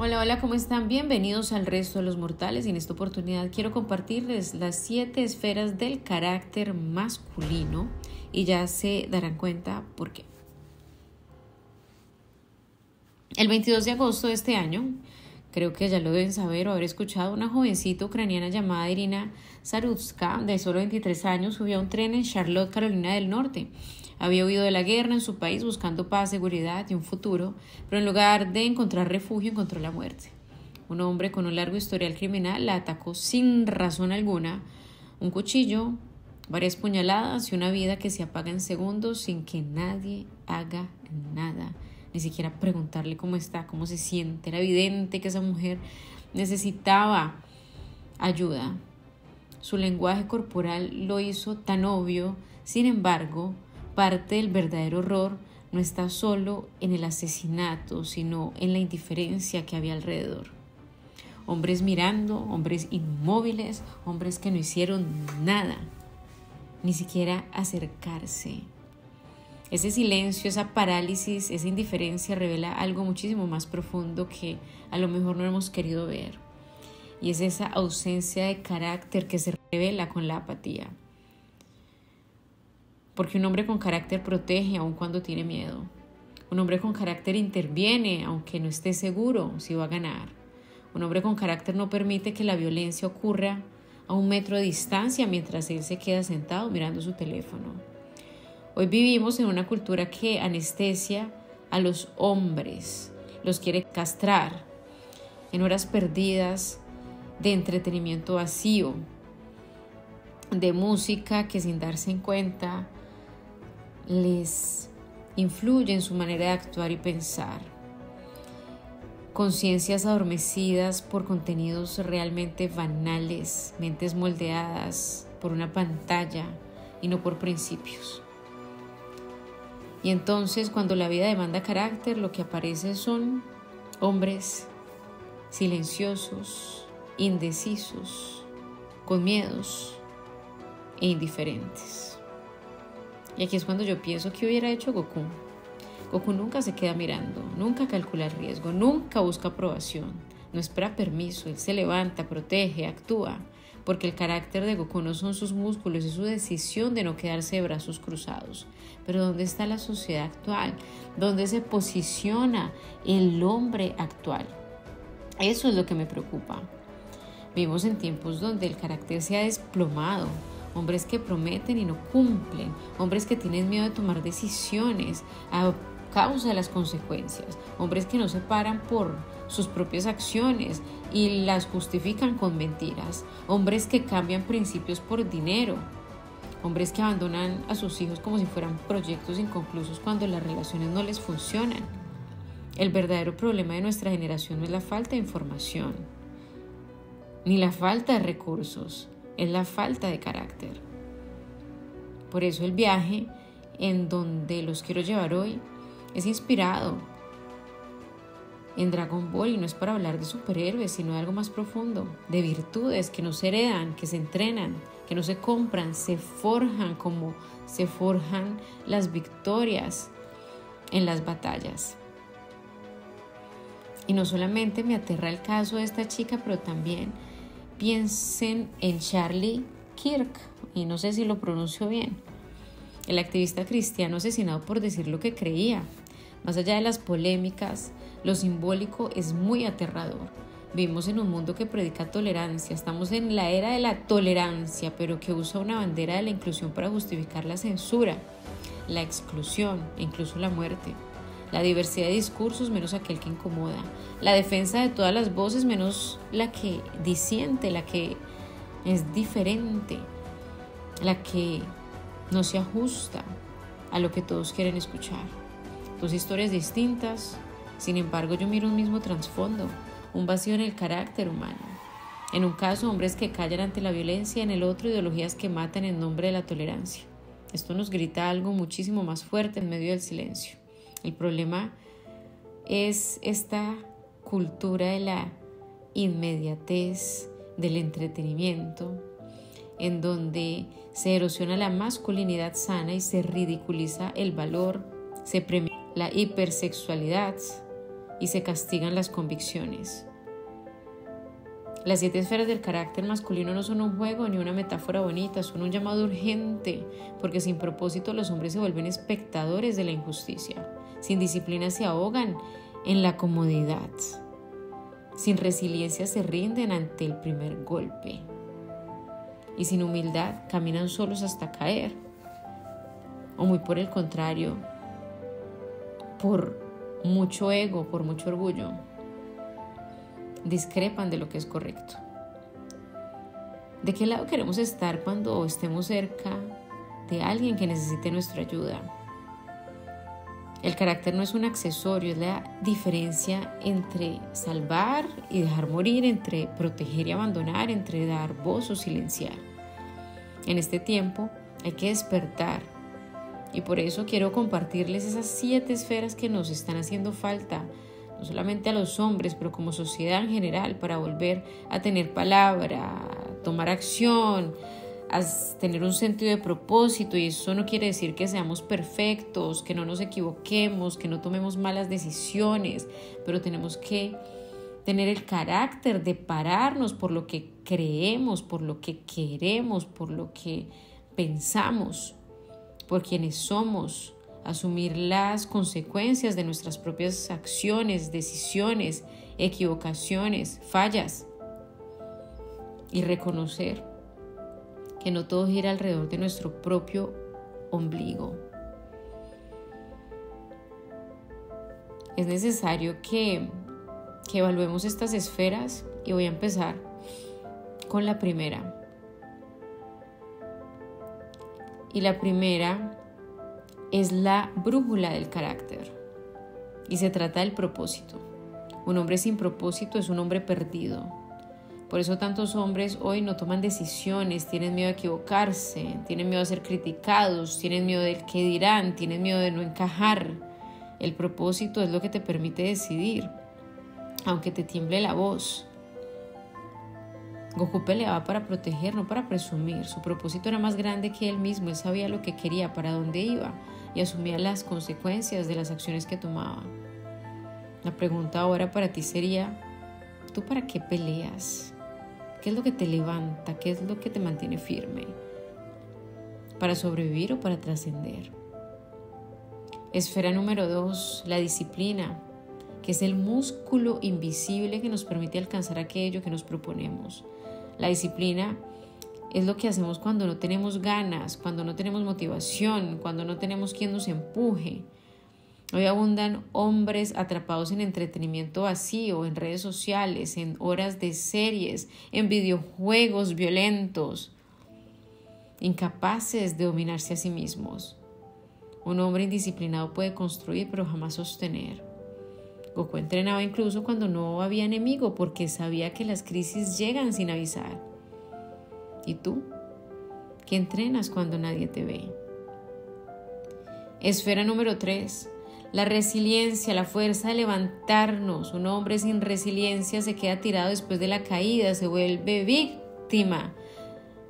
Hola, hola, ¿cómo están? Bienvenidos al resto de los mortales y en esta oportunidad quiero compartirles las 7 esferas del carácter masculino y ya se darán cuenta por qué. El 22 de agosto de este año, creo que ya lo deben saber o haber escuchado, una jovencita ucraniana llamada Irina Zarutska, de solo 23 años, subió a un tren en Charlotte, Carolina del Norte. Había huido de la guerra en su país buscando paz, seguridad y un futuro, pero en lugar de encontrar refugio encontró la muerte. Un hombre con un largo historial criminal la atacó sin razón alguna, un cuchillo, varias puñaladas y una vida que se apaga en segundos sin que nadie haga nada, ni siquiera preguntarle cómo está, cómo se siente. Era evidente que esa mujer necesitaba ayuda. Su lenguaje corporal lo hizo tan obvio. Sin embargo, parte del verdadero horror no está solo en el asesinato, sino en la indiferencia que había alrededor. Hombres mirando, hombres inmóviles, hombres que no hicieron nada, ni siquiera acercarse. Ese silencio, esa parálisis, esa indiferencia revela algo muchísimo más profundo que a lo mejor no hemos querido ver. Y es esa ausencia de carácter que se revela con la apatía. Porque un hombre con carácter protege aun cuando tiene miedo. Un hombre con carácter interviene aunque no esté seguro si va a ganar. Un hombre con carácter no permite que la violencia ocurra a 1 metro de distancia mientras él se queda sentado mirando su teléfono. Hoy vivimos en una cultura que anestesia a los hombres, los quiere castrar en horas perdidas de entretenimiento vacío, de música que sin darse en cuenta les influye en su manera de actuar y pensar. Conciencias adormecidas por contenidos realmente banales, mentes moldeadas por una pantalla y no por principios. Y entonces, cuando la vida demanda carácter, lo que aparece son hombres silenciosos, indecisos, con miedos e indiferentes. Y aquí es cuando yo pienso que hubiera hecho Goku. Goku nunca se queda mirando, nunca calcula el riesgo, nunca busca aprobación, no espera permiso, él se levanta, protege, actúa, porque el carácter de Goku no son sus músculos, es su decisión de no quedarse de brazos cruzados. Pero ¿dónde está la sociedad actual? ¿Dónde se posiciona el hombre actual? Eso es lo que me preocupa. Vivimos en tiempos donde el carácter se ha desplomado. Hombres que prometen y no cumplen, hombres que tienen miedo de tomar decisiones a causa de las consecuencias, hombres que no se paran por sus propias acciones y las justifican con mentiras, hombres que cambian principios por dinero, hombres que abandonan a sus hijos como si fueran proyectos inconclusos cuando las relaciones no les funcionan. El verdadero problema de nuestra generación no es la falta de información, ni la falta de recursos, es la falta de carácter. Por eso el viaje en donde los quiero llevar hoy es inspirado en Dragon Ball y no es para hablar de superhéroes, sino de algo más profundo, de virtudes que no se heredan, que se entrenan, que no se compran, se forjan como se forjan las victorias en las batallas. Y no solamente me aterra el caso de esta chica, pero también piensen en Charlie Kirk, y no sé si lo pronuncio bien, el activista cristiano asesinado por decir lo que creía. Más allá de las polémicas, lo simbólico es muy aterrador. Vivimos en un mundo que predica tolerancia, estamos en la era de la tolerancia, pero que usa una bandera de la inclusión para justificar la censura, la exclusión e incluso la muerte. La diversidad de discursos menos aquel que incomoda, la defensa de todas las voces menos la que disiente, la que es diferente, la que no se ajusta a lo que todos quieren escuchar. Dos historias distintas, sin embargo yo miro un mismo trasfondo, un vacío en el carácter humano. En un caso, hombres que callan ante la violencia, en el otro, ideologías que matan en nombre de la tolerancia. Esto nos grita algo muchísimo más fuerte en medio del silencio. El problema es esta cultura de la inmediatez, del entretenimiento, en donde se erosiona la masculinidad sana y se ridiculiza el valor, se premia la hipersexualidad y se castigan las convicciones. Las 7 esferas del carácter masculino no son un juego ni una metáfora bonita, son un llamado urgente, porque sin propósito los hombres se vuelven espectadores de la injusticia. Sin disciplina se ahogan en la comodidad. Sin resiliencia se rinden ante el primer golpe. Y sin humildad caminan solos hasta caer. O muy por el contrario, por mucho ego, por mucho orgullo, discrepan de lo que es correcto. ¿De qué lado queremos estar cuando estemos cerca de alguien que necesite nuestra ayuda? El carácter no es un accesorio, es la diferencia entre salvar y dejar morir, entre proteger y abandonar, entre dar voz o silenciar. En este tiempo hay que despertar, y por eso quiero compartirles esas 7 esferas que nos están haciendo falta, no solamente a los hombres, pero como sociedad en general, para volver a tener palabra, a tomar acción, a tener un sentido de propósito. Y eso no quiere decir que seamos perfectos, que no nos equivoquemos, que no tomemos malas decisiones, pero tenemos que tener el carácter de pararnos por lo que creemos, por lo que queremos, por lo que pensamos, por quienes somos, asumir las consecuencias de nuestras propias acciones, decisiones, equivocaciones, fallas, y reconocer que no todo gira alrededor de nuestro propio ombligo. Es necesario que evaluemos estas esferas, y voy a empezar con la primera. Y la primera es la brújula del carácter, y se trata del propósito. Un hombre sin propósito es un hombre perdido. Por eso tantos hombres hoy no toman decisiones, tienen miedo a equivocarse, tienen miedo a ser criticados, tienen miedo del qué dirán, tienen miedo de no encajar. El propósito es lo que te permite decidir, aunque te tiemble la voz. Goku peleaba para proteger, no para presumir. Su propósito era más grande que él mismo. Él sabía lo que quería, para dónde iba, y asumía las consecuencias de las acciones que tomaba. La pregunta ahora para ti sería: ¿tú para qué peleas? ¿Qué es lo que te levanta? ¿Qué es lo que te mantiene firme? ¿Para sobrevivir o para trascender? Esfera número 2, la disciplina, que es el músculo invisible que nos permite alcanzar aquello que nos proponemos. La disciplina es lo que hacemos cuando no tenemos ganas, cuando no tenemos motivación, cuando no tenemos quien nos empuje. Hoy abundan hombres atrapados en entretenimiento vacío, en redes sociales, en horas de series, en videojuegos violentos, incapaces de dominarse a sí mismos. Un hombre indisciplinado puede construir, pero jamás sostener. Goku entrenaba incluso cuando no había enemigo, porque sabía que las crisis llegan sin avisar. ¿Y tú? ¿Qué entrenas cuando nadie te ve? Esfera número 3. La resiliencia, la fuerza de levantarnos. Un hombre sin resiliencia se queda tirado después de la caída, se vuelve víctima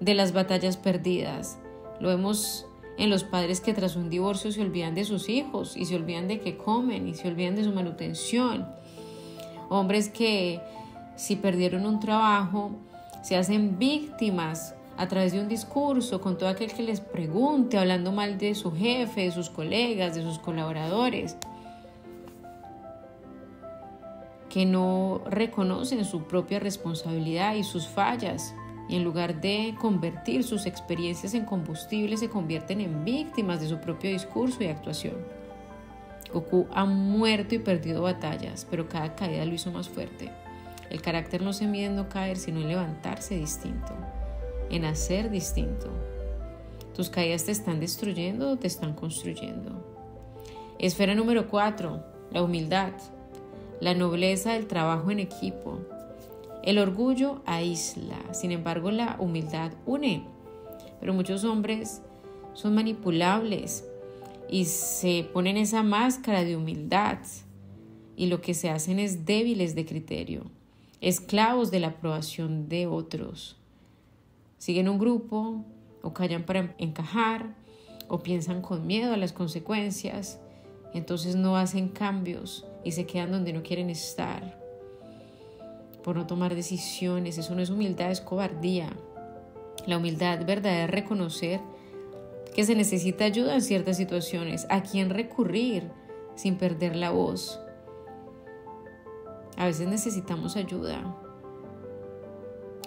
de las batallas perdidas. Lo vemos en los padres que tras un divorcio se olvidan de sus hijos, y se olvidan de qué comen, y se olvidan de su manutención. Hombres que, si perdieron un trabajo, se hacen víctimas a través de un discurso con todo aquel que les pregunte, hablando mal de su jefe, de sus colegas, de sus colaboradores, que no reconocen su propia responsabilidad y sus fallas, y en lugar de convertir sus experiencias en combustible, se convierten en víctimas de su propio discurso y actuación. Goku ha muerto y perdido batallas, pero cada caída lo hizo más fuerte. El carácter no se mide en no caer, sino en levantarse distinto, en hacer distinto. ¿Tus caídas te están destruyendo o te están construyendo? Esfera número 4, la humildad, la nobleza del trabajo en equipo. El orgullo aísla, sin embargo la humildad une. Pero muchos hombres son manipulables y se ponen esa máscara de humildad, y lo que se hacen es débiles de criterio, esclavos de la aprobación de otros. Siguen un grupo, o callan para encajar, o piensan con miedo a las consecuencias. Entonces no hacen cambios y se quedan donde no quieren estar, por no tomar decisiones. Eso no es humildad, es cobardía. La humildad verdadera es reconocer que se necesita ayuda en ciertas situaciones, a quién recurrir sin perder la voz. A veces necesitamos ayuda.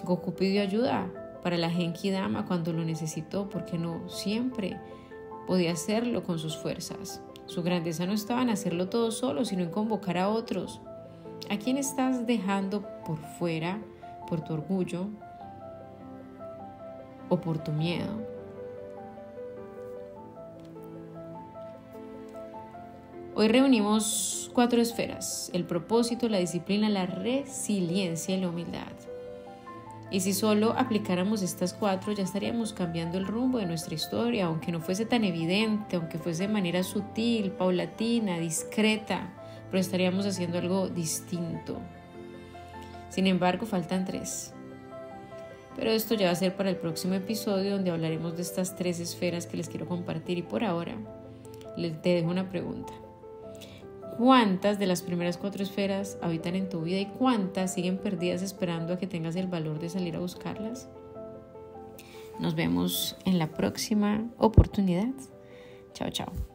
Goku pidió ayuda para la Genki Dama cuando lo necesitó, porque no siempre podía hacerlo con sus fuerzas. Su grandeza no estaba en hacerlo todo solo, sino en convocar a otros. ¿A quién estás dejando por fuera por tu orgullo o por tu miedo? Hoy reunimos 4 esferas: el propósito, la disciplina, la resiliencia y la humildad. Y si solo aplicáramos estas 4, ya estaríamos cambiando el rumbo de nuestra historia, aunque no fuese tan evidente, aunque fuese de manera sutil, paulatina, discreta, pero estaríamos haciendo algo distinto. Sin embargo, faltan 3. Pero esto ya va a ser para el próximo episodio, donde hablaremos de estas 3 esferas que les quiero compartir. Y por ahora, te dejo una pregunta. ¿Cuántas de las primeras 4 esferas habitan en tu vida y cuántas siguen perdidas esperando a que tengas el valor de salir a buscarlas? Nos vemos en la próxima oportunidad. Chao, chao.